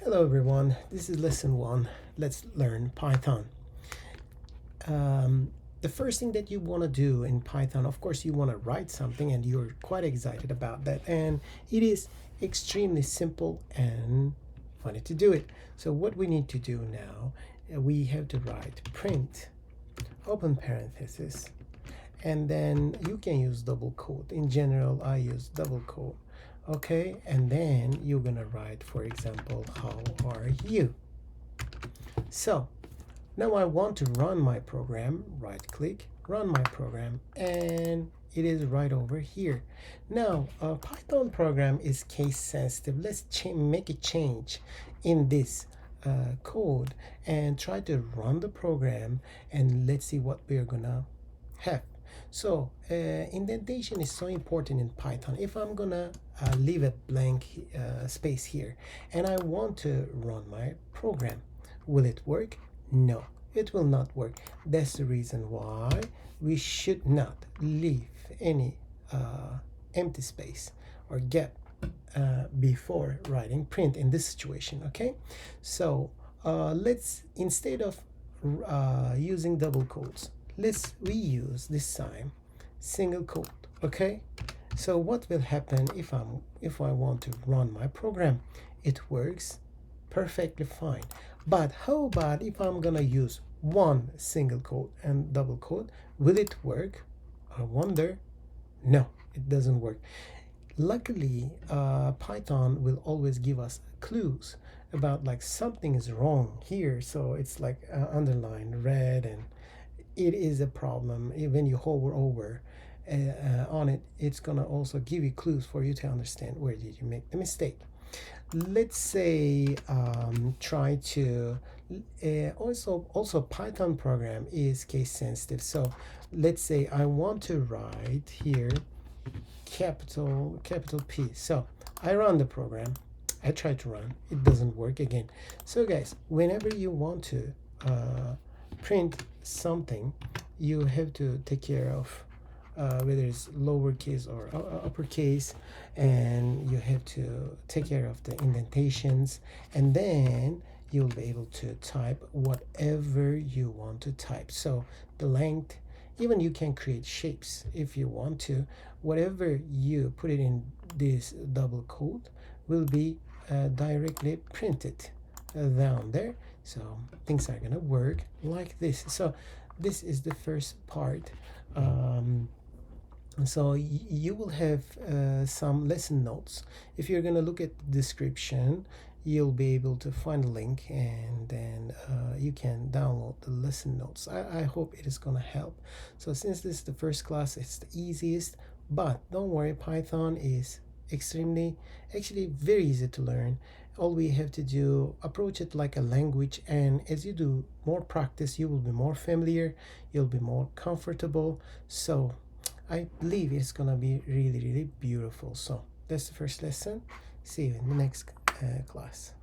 Hello everyone, this is lesson 1. Let's learn Python. The first thing that you want to do in Python, of course, you want to write something and you're quite excited about that, and it is extremely simple and funny to do it. So what we need to do now, we have to write print, open parenthesis, and then you can use double quote. In general, I use double quote. Okay, and then you're gonna write, for example, how are you? So now I want to run my program. Right click, run my program, and it is right over here. Now a Python program is case sensitive. Let's make a change in this code and try to run the program, and let's see what we're gonna have. So indentation is so important in Python. If I'm gonna leave a blank space here and I want to run my program, will it work? No, it will not work. That's the reason why we should not leave any empty space or gap before writing print in this situation. Okay, so let's, instead of using double quotes, let's reuse this time single quote. Okay, so what will happen if I want to run my program? It works perfectly fine. But how about if I'm gonna use one single quote and double quote? Will it work? I wonder. No, it doesn't work. Luckily, Python will always give us clues about like something is wrong here, so it's like underlined red, and it is a problem. When you hover over on it, it's gonna also give you clues for you to understand where did you make the mistake. Let's say try to also Python program is case sensitive. So let's say I want to write here capital P. So I run the program, I try to run, it doesn't work again. So guys, whenever you want to print something, you have to take care of whether it's lowercase or uppercase, and you have to take care of the indentations, and then you'll be able to type whatever you want to type. So the length, even you can create shapes if you want to. Whatever you put it in this double quote will be directly printed down there. So things are gonna work like this. So this is the first part. So you will have some lesson notes. If you're gonna look at the description, you'll be able to find a link, and then you can download the lesson notes. I hope it is gonna help. So since this is the first class, it's the easiest, but don't worry, Python is actually very easy to learn. All we have to do, approach it like a language, and as you do more practice, you will be more familiar, you'll be more comfortable. So I believe it's gonna be really beautiful. So that's the first lesson. See you in the next class.